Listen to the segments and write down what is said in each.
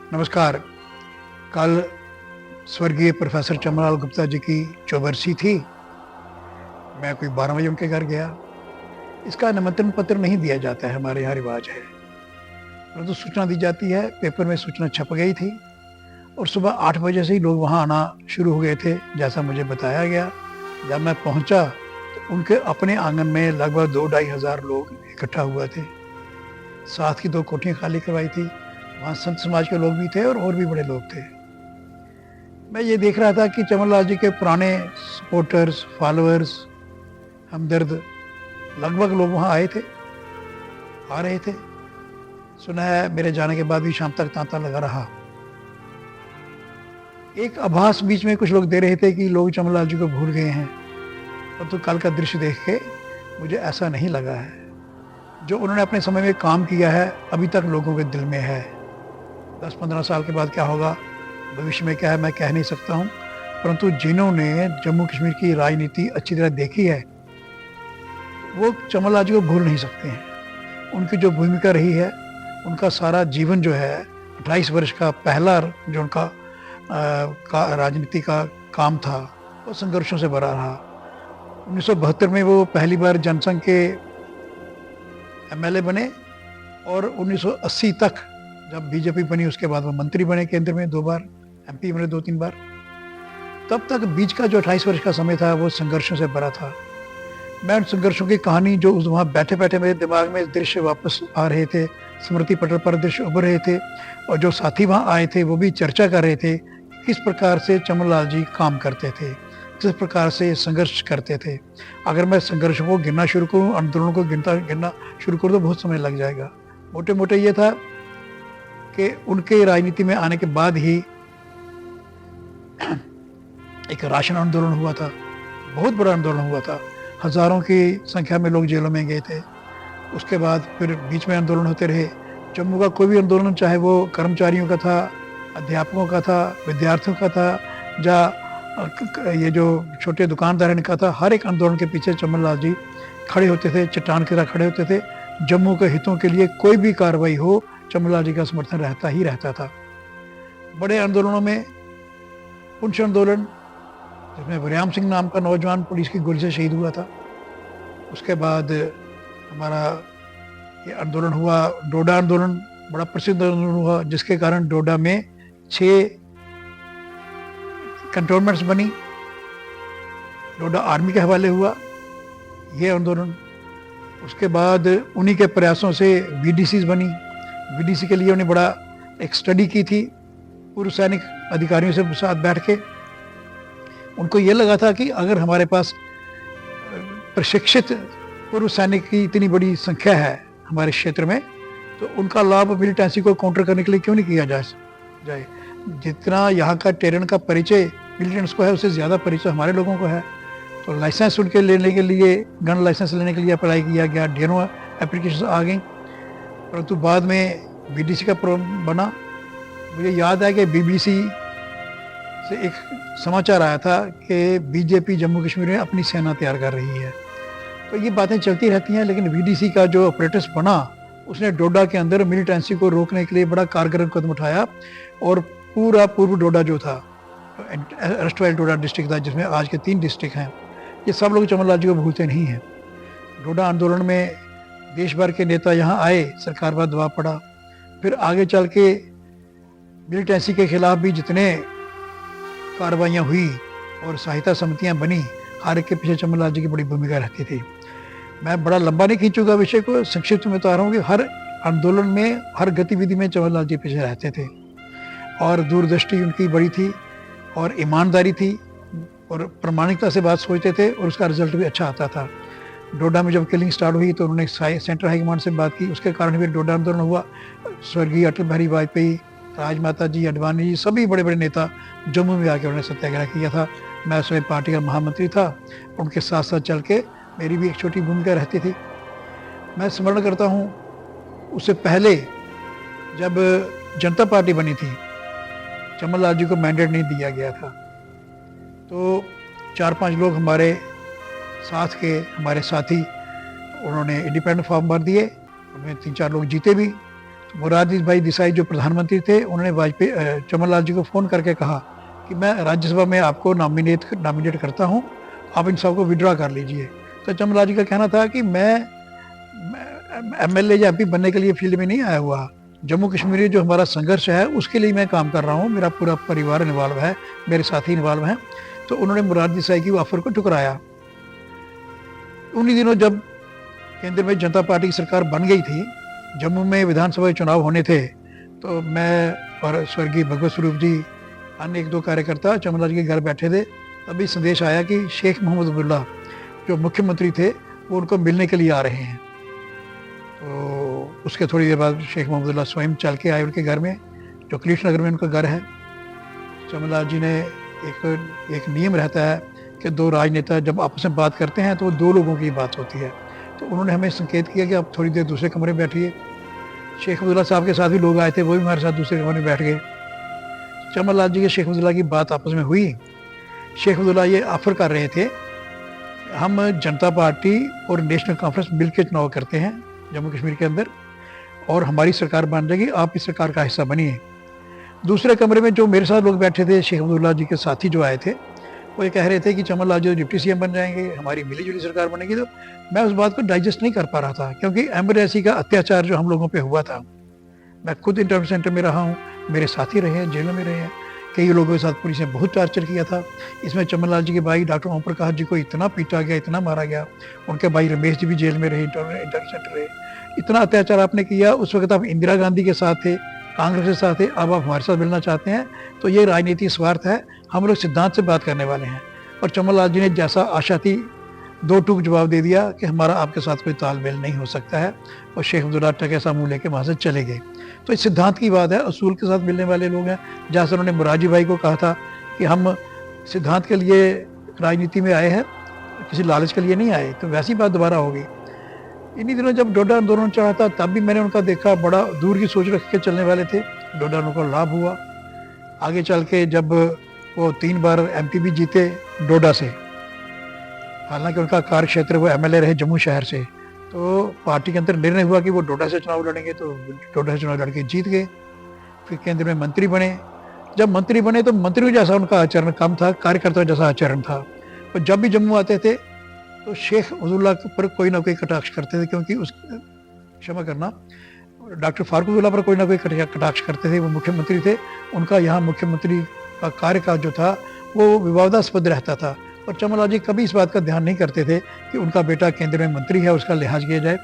नमस्कार। कल स्वर्गीय प्रोफेसर चमनलाल गुप्ता जी की चौबरसी थी। मैं कोई 12 बजे उनके घर गया। इसका निमंत्रण पत्र नहीं दिया जाता है, हमारे यहाँ रिवाज है, परंतु सूचना दी जाती है। पेपर में सूचना छप गई थी और सुबह 8 बजे से ही लोग वहाँ आना शुरू हो गए थे, जैसा मुझे बताया गया। जब मैं पहुँचा तो उनके अपने आंगन में लगभग 2-2.5 हज़ार लोग इकट्ठा हुए थे। साथ की 2 कोठियाँ खाली करवाई थी। वहाँ संत समाज के लोग भी थे और भी बड़े लोग थे। मैं ये देख रहा था कि चमनलाल जी के पुराने सपोर्टर्स, फॉलोअर्स, हमदर्द लगभग लोग वहाँ आए थे, आ रहे थे। सुना है मेरे जाने के बाद भी शाम तक तांता लगा रहा। एक आभास बीच में कुछ लोग दे रहे थे कि लोग चमनलाल जी को भूल गए हैं, परंतु कल का दृश्य देख के मुझे ऐसा नहीं लगा है। जो उन्होंने अपने समय में काम किया है अभी तक लोगों के दिल में है। 10-15 साल के बाद क्या होगा, भविष्य में क्या है, मैं कह नहीं सकता हूँ, परंतु जिन्होंने जम्मू कश्मीर की राजनीति अच्छी तरह देखी है वो चमनलाल जी को भूल नहीं सकते हैं। उनकी जो भूमिका रही है, उनका सारा जीवन जो है, 28 वर्ष का पहला जो उनका राजनीति का काम था, वो संघर्षों से भरा रहा। 1972 में वो पहली बार जनसंघ के एमएलए बने और 1980 तक जब बीजेपी बनी उसके बाद वो मंत्री बने केंद्र में 2 बार, एमपी बने 2-3 बार। तब तक बीच का जो 28 वर्ष का समय था वो संघर्षों से भरा था। मैं उन संघर्षों की कहानी जो उस वहाँ बैठे-बैठे मेरे दिमाग में दृश्य वापस आ रहे थे, स्मृति पटल पर दृश्य उभर रहे थे और जो साथी वहाँ आए थे वो भी चर्चा कर रहे थे, किस प्रकार से चमनलाल जी काम करते थे, किस प्रकार से संघर्ष करते थे। अगर मैं संघर्षों को गिनना शुरू करूँ, आंदोलनों को गिनना शुरू करूँ तो बहुत समय लग जाएगा। मोटे-मोटे ये था कि उनके राजनीति में आने के बाद ही एक राशन आंदोलन हुआ था, बहुत बड़ा आंदोलन हुआ था। हज़ारों की संख्या में लोग जेलों में गए थे। उसके बाद फिर बीच में आंदोलन होते रहे। जम्मू का कोई भी आंदोलन, चाहे वो कर्मचारियों का था, अध्यापकों का था, विद्यार्थियों का था, या ये जो छोटे दुकानदार हैं इनका था, हर एक आंदोलन के पीछे चमनलाल जी खड़े होते थे, चट्टान की तरह खड़े होते थे। जम्मू के हितों के लिए कोई भी कार्रवाई हो, चमनलाल जी का समर्थन रहता ही रहता था। बड़े आंदोलनों में पुंछ आंदोलन, जिसमें वरियाम सिंह नाम का नौजवान पुलिस की गोली से शहीद हुआ था। उसके बाद हमारा ये आंदोलन हुआ, डोडा आंदोलन, बड़ा प्रसिद्ध आंदोलन हुआ, जिसके कारण डोडा में 6 कंटोनमेंट्स बनी। डोडा आर्मी के हवाले हुआ ये आंदोलन। उसके बाद उन्हीं के प्रयासों से वीडीसी बनी। वीडीसी के लिए उन्हें बड़ा एक स्टडी की थी पूर्व सैनिक अधिकारियों से साथ बैठ के। उनको ये लगा था कि अगर हमारे पास प्रशिक्षित पूर्व सैनिक की इतनी बड़ी संख्या है हमारे क्षेत्र में, तो उनका लाभ मिलिटेंसी को काउंटर करने के लिए क्यों नहीं किया जाए। जितना यहाँ का टेरेन का परिचय मिलिटेंट्स को है, उससे ज़्यादा परिचय हमारे लोगों को है। तो लाइसेंस उनके लेने के लिए, गन लाइसेंस लेने के लिए अप्लाई किया गया, ढेरों एप्लीकेशन आ गई, परंतु बाद में बीडीसी का प्रॉब्लम बना। मुझे याद है कि बीबीसी से एक समाचार आया था कि बीजेपी जम्मू कश्मीर में अपनी सेना तैयार कर रही है। तो ये बातें चलती रहती हैं, लेकिन वीडीसी का जो ऑपरेटर्स बना, उसने डोडा के अंदर मिलिटेंसी को रोकने के लिए बड़ा कारगर कदम उठाया और पूरा पूर्व डोडा जो था, erstwhile डोडा डिस्ट्रिक्ट था, जिसमें आज के 3 डिस्ट्रिक्ट हैं, ये सब लोग चमनलाल जी को भूलते नहीं हैं। डोडा आंदोलन में देश भर के नेता यहाँ आए, सरकार पर दबाव पड़ा। फिर आगे चल के मिलिटेंसी के खिलाफ भी जितने कार्रवाइयाँ हुई और सहायता समितियाँ बनी, हर एक के पीछे चमनलाल जी की बड़ी भूमिका रहती थी। मैं बड़ा लंबा नहीं खींचूंगा विषय को, संक्षिप्त में बता रहा हूँ कि हर आंदोलन में, हर गतिविधि में चमनलाल जी पीछे रहते थे और दूरदृष्टि उनकी बड़ी थी और ईमानदारी थी और प्रामाणिकता से बात सोचते थे और उसका रिजल्ट भी अच्छा आता था। डोडा में जब किलिंग स्टार्ट हुई तो उन्होंने सेंट्रल हाईकमांड से बात की, उसके कारण भी डोडा आंदोलन हुआ। स्वर्गीय अटल बिहारी वाजपेयी, राजमाता जी, अडवाणी जी, सभी बड़े बड़े नेता जम्मू में आके उन्होंने सत्याग्रह किया था। मैं उसमें पार्टी का महामंत्री था, उनके साथ साथ चल के मेरी भी एक छोटी भूमिका रहती थी। मैं स्मरण करता हूँ उससे पहले जब जनता पार्टी बनी थी, चमनलाल जी को मैंडेट नहीं दिया गया था, तो 4-5 लोग हमारे साथ के, हमारे साथी, उन्होंने इंडिपेंडेंट फॉर्म भर दिए, उनमें 3-4 लोग जीते भी। तो मोरारजी भाई देसाई जो प्रधानमंत्री थे, उन्होंने वाजपेयी चमन लाल जी को फ़ोन करके कहा कि मैं राज्यसभा में आपको नॉमिनेट करता हूँ, आप इन सबको विड्रॉ कर लीजिए। तो चमन लाल जी का कहना था कि मैं एमएलए या एमपी बनने के लिए फील्ड में नहीं आया हुआ, जम्मू कश्मीर जो हमारा संघर्ष है उसके लिए मैं काम कर रहा हूँ, मेरा पूरा परिवार इन्वॉल्व है, मेरे साथी इन्वॉल्व हैं। तो उन्होंने मोरारजी देसाई की ऑफर को ठुकराया। उन्हीं दिनों जब केंद्र में जनता पार्टी की सरकार बन गई थी, जम्मू में विधानसभा चुनाव होने थे, तो मैं और स्वर्गीय भगवत स्वरूप जी, अन्य एक दो कार्यकर्ता चमन लाल जी के घर बैठे थे। तभी संदेश आया कि शेख मोहम्मद अब्दुल्ला जो मुख्यमंत्री थे वो उनको मिलने के लिए आ रहे हैं। तो उसके थोड़ी देर बाद शेख मोहम्मद अब्दुल्ला स्वयं चल के आए उनके घर में, जो कलीश नगर में उनका घर है। चमन लाल जी ने एक नियम रहता है कि दो राजनेता जब आपस में बात करते हैं तो वो दो लोगों की बात होती है। तो उन्होंने हमें संकेत किया कि आप थोड़ी देर दूसरे कमरे में बैठिए। शेख अब्दुल्ला साहब के साथ भी लोग आए थे, वो भी हमारे साथ दूसरे कमरे में बैठ गए। चमन लाल जी के शेख अब्दुल्ला की बात आपस में हुई। शेख अब्दुल्ला ये ऑफर कर रहे थे, हम जनता पार्टी और नेशनल कॉन्फ्रेंस मिल के चुनाव करते हैं जम्मू कश्मीर के अंदर, और हमारी सरकार बन जाएगी, आप इस सरकार का हिस्सा बनिए। दूसरे कमरे में जो मेरे साथ लोग बैठे थे, शेख अब्दुल्ला जी के साथी जो आए थे, वो ये कह रहे थे कि चमन लाल जी डिप्टी सीएम बन जाएंगे, हमारी मिली जुली सरकार बनेगी। तो मैं उस बात को डाइजेस्ट नहीं कर पा रहा था, क्योंकि एम्बेसी का अत्याचार जो हम लोगों पे हुआ था, मैं खुद इंटरव्यू सेंटर में रहा हूँ, मेरे साथी रहे हैं, जेलों में रहे हैं, कई लोगों के साथ पुलिस ने बहुत टार्चर किया था। इसमें चमन लाल जी के भाई डॉक्टर ओम प्रकाश जी को इतना पीटा गया, इतना मारा गया, उनके भाई रमेश जी भी जेल में रहे, इंटरव्यू सेंटर रहे। इतना अत्याचार आपने किया। उस वक्त आप इंदिरा गांधी के साथ थे, कांग्रेस के साथ थे, अब आप हमारे साथ मिलना चाहते हैं, तो ये राजनीतिक स्वार्थ है, हम लोग सिद्धांत से बात करने वाले हैं। और चमन लाल जी ने जैसा आशा थी, दो टूक जवाब दे दिया कि हमारा आपके साथ कोई तालमेल नहीं हो सकता है, और शेख अब्दुल्ला टके सा मुँह लेके वहाँ से चले गए। तो इस सिद्धांत की बात है, असूल के साथ मिलने वाले लोग हैं। जैसे उन्होंने मोरारजी भाई को कहा था कि हम सिद्धांत के लिए राजनीति में आए हैं, किसी लालच के लिए नहीं आए, तो वैसी बात दोबारा होगी। इन्हीं दिनों जब डोडा आंदोलन चढ़ा था, तब भी मैंने उनका देखा, बड़ा दूर की सोच रख के चलने वाले थे। डोडा उनको लाभ हुआ। आगे चल के जब वो 3 बार एमपी भी जीते डोडा से, हालांकि उनका कार्य क्षेत्र वो एमएलए रहे जम्मू शहर से, तो पार्टी के अंदर निर्णय हुआ कि वो डोडा से चुनाव लड़ेंगे, तो डोडा से चुनाव लड़के जीत गए। फिर केंद्र में मंत्री बने। जब मंत्री बने तो मंत्रियों जैसा उनका आचरण कम था, कार्यकर्ताओं जैसा आचरण था। और जब भी जम्मू आते थे तो शेख अब्दुल्ला पर कोई ना कोई कटाक्ष करते थे, क्योंकि उस क्षमा करना डॉक्टर फारूक अब्दुल्ला पर कोई ना कोई कटाक्ष करते थे। वो मुख्यमंत्री थे, उनका यहाँ मुख्यमंत्री का कार्यकाल जो था वो विवादास्पद रहता था। और चमन लाल जी कभी इस बात का ध्यान नहीं करते थे कि उनका बेटा केंद्र में मंत्री है, उसका लिहाज किया जाए।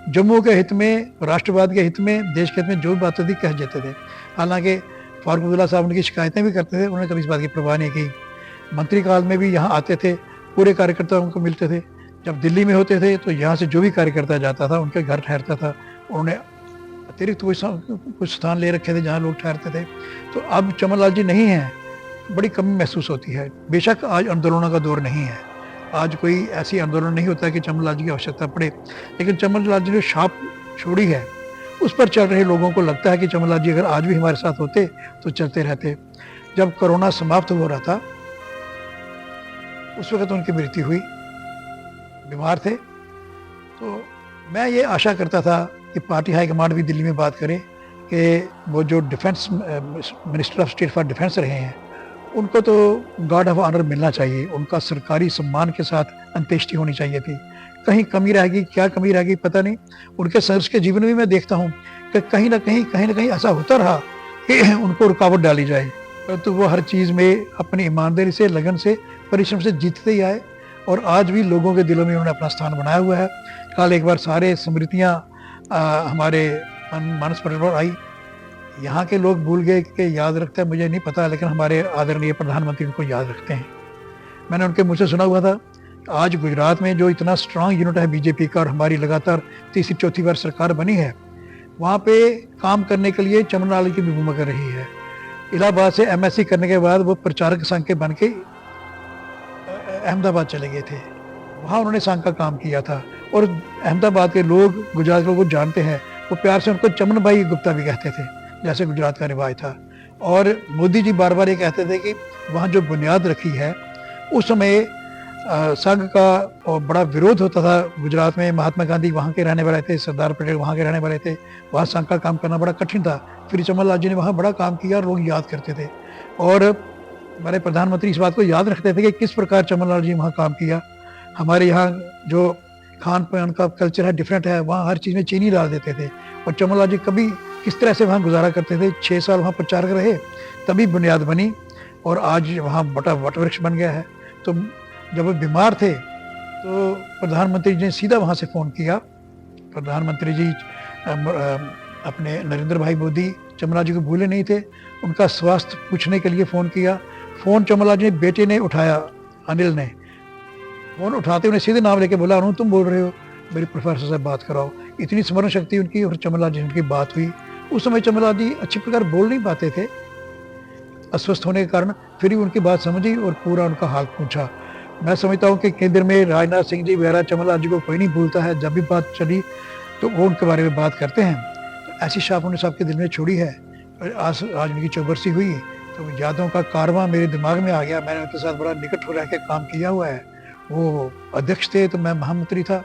जम्मू के हित में, राष्ट्रवाद के हित में, देश के हित में जो भी बातें थी कह देते थे। हालांकि फारूक अब्दुल्ला साहब उनकी शिकायतें भी करते थे, उन्होंने कभी इस बात की परवाह नहीं की। मंत्री काल में भी यहाँ आते थे, पूरे कार्यकर्ताओं को मिलते थे। जब दिल्ली में होते थे तो यहाँ से जो भी कार्यकर्ता जाता था उनके घर ठहरता था। उन्होंने अतिरिक्त कुछ स्थान ले रखे थे जहाँ लोग ठहरते थे। तो अब चमन लाल जी नहीं हैं, बड़ी कमी महसूस होती है। बेशक आज आंदोलनों का दौर नहीं है, आज कोई ऐसी आंदोलन नहीं होता कि चमन लाल जी की आवश्यकता पड़े, लेकिन चमन लाल जी ने छाप छोड़ी है, उस पर चल रहे लोगों को लगता है कि चमन लाल जी अगर आज भी हमारे साथ होते तो चलते रहते। जब कोरोना समाप्त हो रहा था उस वक्त उनकी मृत्यु हुई, बीमार थे। तो मैं ये आशा करता था कि पार्टी हाईकमांड भी दिल्ली में बात करे कि वो जो defence minister of state for defence रहे हैं उनको तो गार्ड ऑफ ऑनर मिलना चाहिए, उनका सरकारी सम्मान के साथ अंत्येष्टि होनी चाहिए थी। कहीं कमी रहेगी, क्या कमी रहेगी पता नहीं। उनके संघर्ष के जीवन में मैं देखता हूँ कि कहीं ना कहीं ऐसा होता रहा कि उनको रुकावट डाली जाए, परंतु वो हर चीज़ में अपनी ईमानदारी से, लगन से, परिश्रम से जीतते ही आए, और आज भी लोगों के दिलों में उन्होंने अपना स्थान बनाया हुआ है। कल एक बार सारे स्मृतियाँ हमारे मानस पटल पर आई, यहाँ के लोग भूल गए कि याद रखते हैं मुझे नहीं पता, लेकिन हमारे आदरणीय प्रधानमंत्री उनको याद रखते हैं। मैंने उनके मुँह से सुना हुआ था, आज गुजरात में जो इतना स्ट्रांग यूनिट है बीजेपी का और हमारी लगातार तीसरी चौथी बार सरकार बनी है, वहाँ पे काम करने के लिए चमन लाल की भी भूमिका रही है। इलाहाबाद से एमएससी करने के बाद वो प्रचारक संघ के बन के अहमदाबाद चले गए थे, वहाँ उन्होंने संघ का काम किया था। और अहमदाबाद के लोग, गुजरात के लोग जानते हैं, वो प्यार से उनको चमन भाई गुप्ता भी कहते थे, जैसे गुजरात का रिवाज था। और मोदी जी बार बार ये कहते थे कि वहाँ जो बुनियाद रखी है, उस समय संघ का और बड़ा विरोध होता था गुजरात में। महात्मा गांधी वहाँ के रहने वाले थे, सरदार पटेल वहाँ के रहने वाले थे, वहाँ संघ का काम करना बड़ा कठिन था। फिर चमनलाल जी ने वहाँ बड़ा काम किया और लोग याद करते थे, और हमारे प्रधानमंत्री इस बात को याद रखते थे कि किस प्रकार चमनलाल जी वहाँ काम किया। हमारे यहाँ जो खान पान का कल्चर है डिफरेंट है, वहाँ हर चीज़ में चीनी डाल देते थे, और चमनलाल जी कभी किस तरह से वहाँ गुजारा करते थे। 6 साल वहाँ प्रचारक रहे, तभी बुनियाद बनी, और आज वहाँ बड़ा वटवृक्ष बन गया है। तो जब वो बीमार थे तो प्रधानमंत्री जी ने सीधा वहाँ से फ़ोन किया। प्रधानमंत्री जी अपने नरेंद्र भाई मोदी चमनलाल जी को भूले नहीं थे, उनका स्वास्थ्य पूछने के लिए फ़ोन किया। फ़ोन चमनलाल जी बेटे ने उठाया, अनिल ने फ़ोन उठाते उन्हें सीधे नाम लेके बोला, अनु तुम बोल रहे हो, मेरी प्रोफेसर से बात कराओ। इतनी स्मरण शक्ति उनकी, और चमनलाल जी उनकी बात हुई। उस समय चमनलाल जी अच्छी प्रकार बोल नहीं पाते थे अस्वस्थ होने के कारण, फिर भी उनकी बात समझी और पूरा उनका हाल पूछा। मैं समझता हूँ कि केंद्र में राजनाथ सिंह जी वगैरह चमनलाल जी को कोई नहीं भूलता है, जब भी बात चली तो वो उनके बारे में बात करते हैं। तो ऐसी छाप उन्होंने सबके दिल में छोड़ी है। आज उनकी चौबरसी हुई तो यादों का कारवां मेरे दिमाग में आ गया। मैंने उनके साथ बड़ा निकट हो रह के काम किया हुआ है। वो अध्यक्ष थे तो मैं महामंत्री था,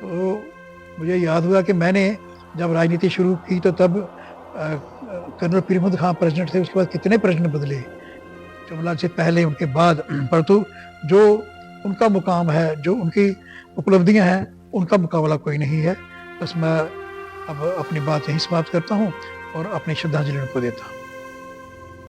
तो मुझे याद हुआ कि मैंने जब राजनीति शुरू की तो तब कर्नल पीर मुहम्मद खान प्रेसिडेंट थे, उसके बाद कितने प्रेसिडेंट बदले चमनलाल से पहले उनके बाद, परंतु जो उनका मुकाम है, जो उनकी उपलब्धियां हैं, उनका मुकाबला कोई नहीं है। बस मैं अब अपनी बात यहीं समाप्त करता हूँ और अपनी श्रद्धांजलि उनको देता हूँ।